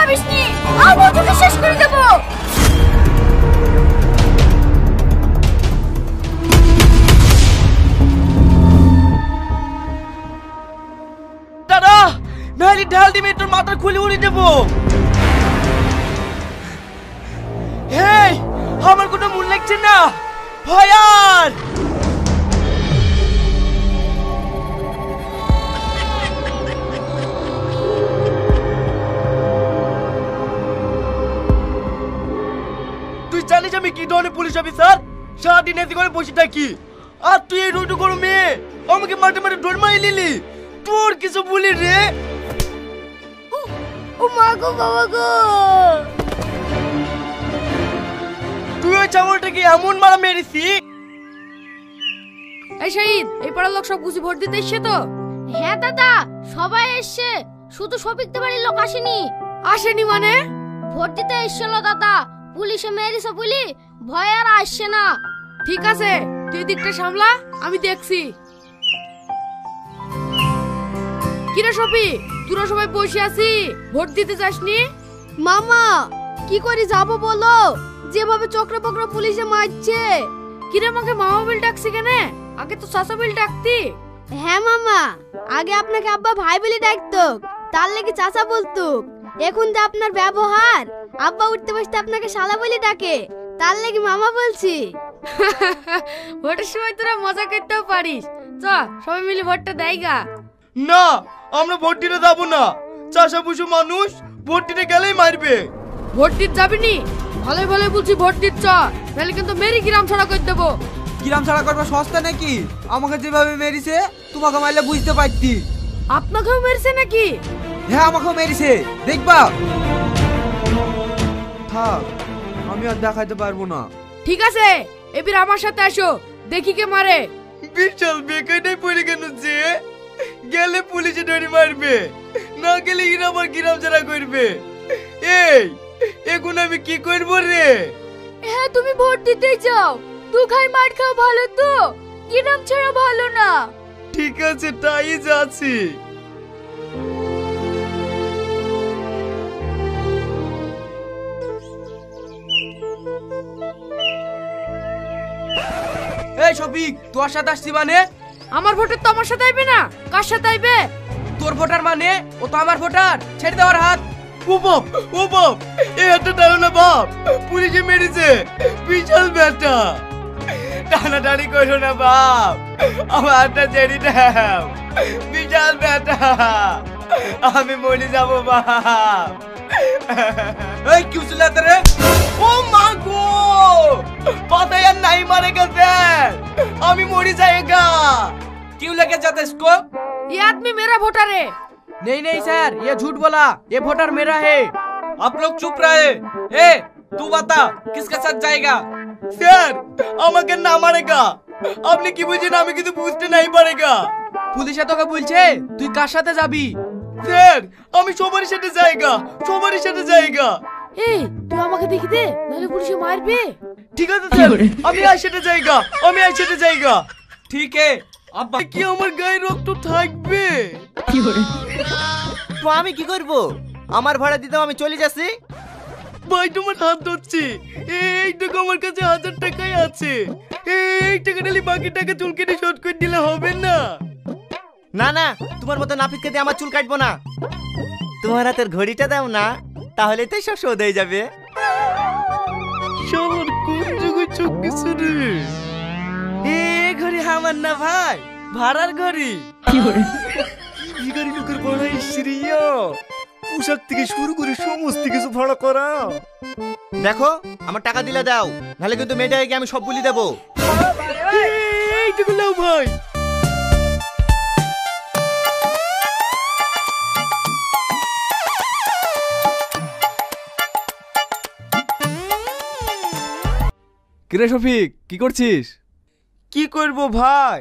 ভাবিসনি আমি তোকে শেষ করে দেব। দাদা মেহালি ঢাল দিবে তোর মাথা খুলে উড়িয়ে দেবো। হেই আমার কোনো মন লাগছে না ভয়ার। তুই জানিস আমি কি ধরনের পুলিশ অফিসার? সারাদিন এসে করে বসে থাকি আর তুই এই রোডু করো মেয়ে আমাকে মাঠে মাঠে ডোর মারি নিলি। তোর কিছু বলি রে? ও মা গো বাবা গো, তুই ওই চামড়টাকে এমন মারা মেরেছি। এই শাহিদ, এই পাড়ার লোক সব বুঝি ভোট দিতে এসছে তো? হ্যাঁ দাদা সবাই এসছে, শুধু শফিকদের বাড়ির লোক আসেনি। আসেনি মানে? ভোট দিতে এসেছিল দাদা, পুলিশে মেরেছে বলি ভয় আর আসছে না। ঠিক আছে তুই দিকটা সামলা, আমি দেখছি। কিরে শফি, তোরা সবাই বসে আছি, ভোট দিতে যাসনি? মামা কি করে যাব বলো, যেভাবে চক্র বক্র পুলিশে মারছে। কিরে আমাকে মামা বলে ডাকছি কেন? আগে তো চাচা বলে ডাকতি। হ্যাঁ মামা, আগে আপনাকে আব্বা ভাই বলে ডাকতো, তার লেগে চাচা বলতো। এখন যে আপনার ব্যবহার, আব্বা উঠতে বসতে আপনাকে শালা বলে ডাকে, তার লেগে মামা বলছি। ভোটের সময় তোরা মজা করতেও পারিস। চ সবাই মিলে ভোটটা দেয়গা। না আমরা ভোট দিতে যাবো না, চাষা পুষু মানুষ ভোট দিতে গেলেই মারবে। ভোট দিতে যাবি নি? ভালোই ভালোই বলছি ভোট দিচ্ছ, তাহলে কিন্তু মেরি গ্রাম ছাড়া করে দেবো। কিরাম ছাড়া করবা সস্তা নাকি? আমাকে যেভাবে মেরেছে তোমাকে মারলে বুঝতে পারতি। আপনাকেও মেরেছে নাকি? হ্যাঁ আমাকেও মেরেছে, দেখবা। থাক আমি আর দেখাইতে পারবো না। ঠিক আছে এবার আমার সাথে আসো, দেখি কে মারে। বিশাল বেকারটাই পড়ে কেন যে গেলে পুলিশে ধরে মারবে, না গেলে এরা আবার গ্রাম ছাড়া করবে। এই এখন আমি কি করবো রে? হ্যাঁ তুমি ভোট দিতে যাও, দু খাই মার খাও ভালো তো, গ্রাম ছাড়া ভালো না। ঠিক আছে তাই যাচ্ছি। এই শফিক, তোর সাথে আসছি মানে? আমার ভোটার তো আমার সাথে আইবে না, কার সাথে আইবে? তোর ভোটার মানে? ও তো আমার ভোটার, ছেড়ে দেওয়ার হাত। ও বাপ ও বাপ, এই হাতটা টানো না বাপ, পুলিশে মেরেছে। বিশাল ব্যাটা, টানাটানি করো না বাপ, আমার হাতটা ছেড়ে দাও। বিশাল ব্যাটা, আমি মরে যাবো বাপ। এই কি উচলাতে রে? ও মা গো, পাতায় আর নাই মারে গেছে, আমি মরে যাইগা। क्यों लेके जाते इसको? ये आदमी मेरा वोटर है। नहीं नहीं सर, ये झूठ बोला, ये वोटर मेरा है। आप लोग चुप रहे। ए तू बता किसके साथ जाएगा? স্যার আমাকে না মারেগা, আপনি কি বুঝেন আমি কিন্তু বুঝতে নাই পারেগা। পুলিশে তোকে বলছে তুই কার সাথে যাবি? স্যার আমি সবার সাথে যাইগা, সবার সাথে যাইগা। এই তুই আমাকে দেখি দে, নাহলে পুলিশে মারবে। ঠিক আছে স্যার, আমি আর সাথে যাইগা, আমি আর সাথে যাইগা। ठीक है अब কি আমার গায়ে রক্ত থাকবে? তো আমি কি করব? আমার ভাড়া দিতাম, আমি চলে যাচ্ছি। ভাই তোমার হাত ধরছি, এইটুকু আমার কাছে 1000 টাকাই আছে, এই টাকা নিলে বাকি টাকা চুল কেটে শোধ করে দিলে হবে না? না না, তোমার মতো নাপিতকে দিয়ে আমার চুল কাটবো না। তোমার হাতের ঘড়িটা দাও না, তাহলে তো সব শোধ হয়ে যাবে। শহর কোন যুগে চোখ গেছে রে? এই ঘড়ি আমার না ভাই, ভাড়ার ঘড়ি। ভিখারি লোকের ভাড়া ইসরিয়া, পোশাক থেকে শুরু করে সমস্ত কিছু ভাড়া করা। দেখো আমার টাকা দিলে দাও, নাহলে কিন্তু মেয়েটাকে আমি সব বলি দেবো। এইটুকু নাও ভাই। কিরে শফিক, কি করছিস? কি করব ভাই,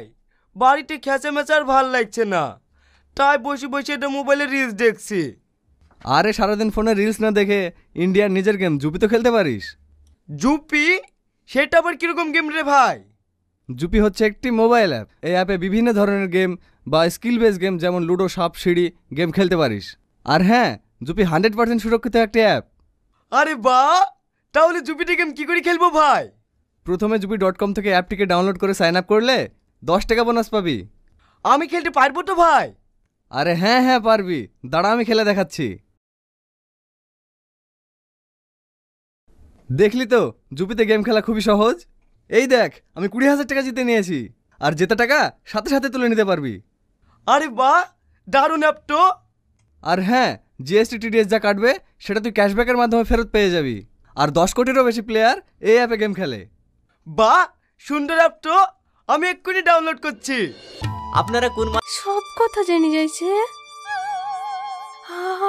বাড়িতে খেঁচা মেচার ভাল লাগছে না, তাই বসে বসে এটা মোবাইলে রিলস দেখছি। আরে সারাদিন ফোনে রিলস না দেখে ইন্ডিয়ার নিজের গেম জুপি তো খেলতে পারিস। জুপি? সেটা আবার কিরকম গেম রে ভাই? জুপি হচ্ছে একটি মোবাইল অ্যাপ। এই অ্যাপে বিভিন্ন ধরনের গেম বা স্কিল বেস গেম যেমন লুডো, সাপ সিঁড়ি গেম খেলতে পারিস। আর হ্যাঁ, জুপি 100% সুরক্ষিত একটা অ্যাপ। আরে বাহ, তাহলে জুপিটি গেম কি করে খেলবো ভাই? প্রথমে জুপি.com থেকে অ্যাপটিকে ডাউনলোড করে সাইন আপ করলে 10 টাকা বোনাস পাবি। আমি খেলতে পারবো তো ভাই? আরে হ্যাঁ হ্যাঁ পারবি, দাঁড়া আমি খেলে দেখাচ্ছি। দেখলি তো জুপিতে গেম খেলা খুবই সহজ। এই দেখ আমি 20,000 টাকা জিতে নিয়েছি, আর জেতা টাকা সাথে সাথে তুলে নিতে পারবি। আরে বাহ, দারুণ অ্যাপ তো। আর হ্যাঁ, জিএসটি টিডিএস যা কাটবে সেটা তুই ক্যাশব্যাকের মাধ্যমে ফেরত পেয়ে যাবি। আর 10 কোটিরও বেশি প্লেয়ার এই অ্যাপে গেম খেলে। বাহ, সুন্দর অ্যাপ তো, আমি এক্ষুনি ডাউনলোড করছি। আপনারা কোন সব কথা জেনে যাইছে।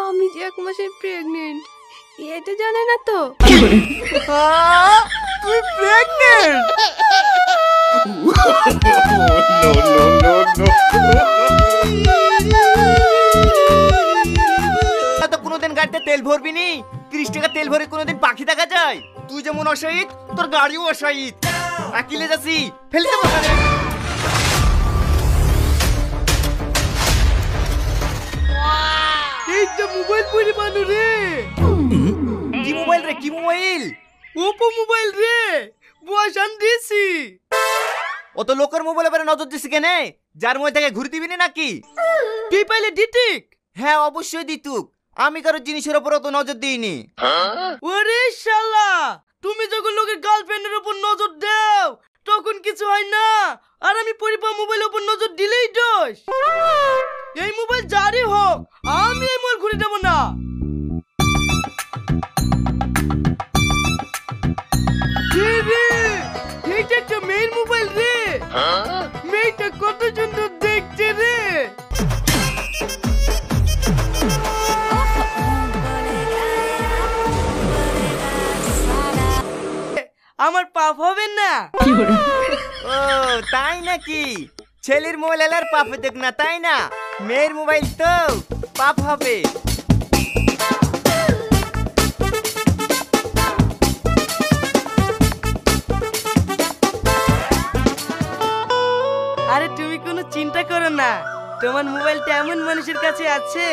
আমি যে 1 মাসের প্রেগনেন্ট, এটা জানে না তো। তুই প্রেগনেন্ট? তো কোনোদিন গাড়িতে তেল ভরবি নি? 30 টাকা তেল ভরে কোনোদিন পাখি দেখা যায়? তুই যেমন অশাহিদ, তোর গাড়িও অশাহিদ। আকিলে যাচ্ছি ফেলতে বসালে। এই তো মোবাইল পরি বানু রে। কি মোবাইল রে, কি মোবাইল? ওপো মোবাইল রে, বয়স আনতেছি। অত লোকের মোবাইলে বেড়ে নজর দিছি কেনে? যার মধ্যে থেকে ঘুরে দিবি না নাকি? তুই পাইলে দিতিক? হ্যাঁ অবশ্যই দিতুক, আমি কারো জিনিসের উপর অত নজর দিইনি। ওরে শালা, তুমি যখন লোকের গার্লফ্রেন্ডের উপর নজর দাও তখন কিছু হয় না, আর আমি পরিবার মোবাইলের উপর নজর দিলেই দোষ। এই মোবাইল যারই হোক, আমি এই মোবাইল ঘুরে দেবো না। এইটা একটা মেয়ের মোবাইল রে। মেয়েটা কত সুন্দর দেখতে রে। আমার পাপ হবে না? ও তাই নাকি? ছেলের মোবাইল এলার পাপ দেখ না, তাই না? মেয়ের মোবাইল তো পাপ হবে। আরে তুমি কোনো চিন্তা করো না, তোমার মোবাইলটা এমন মানুষের কাছে আছে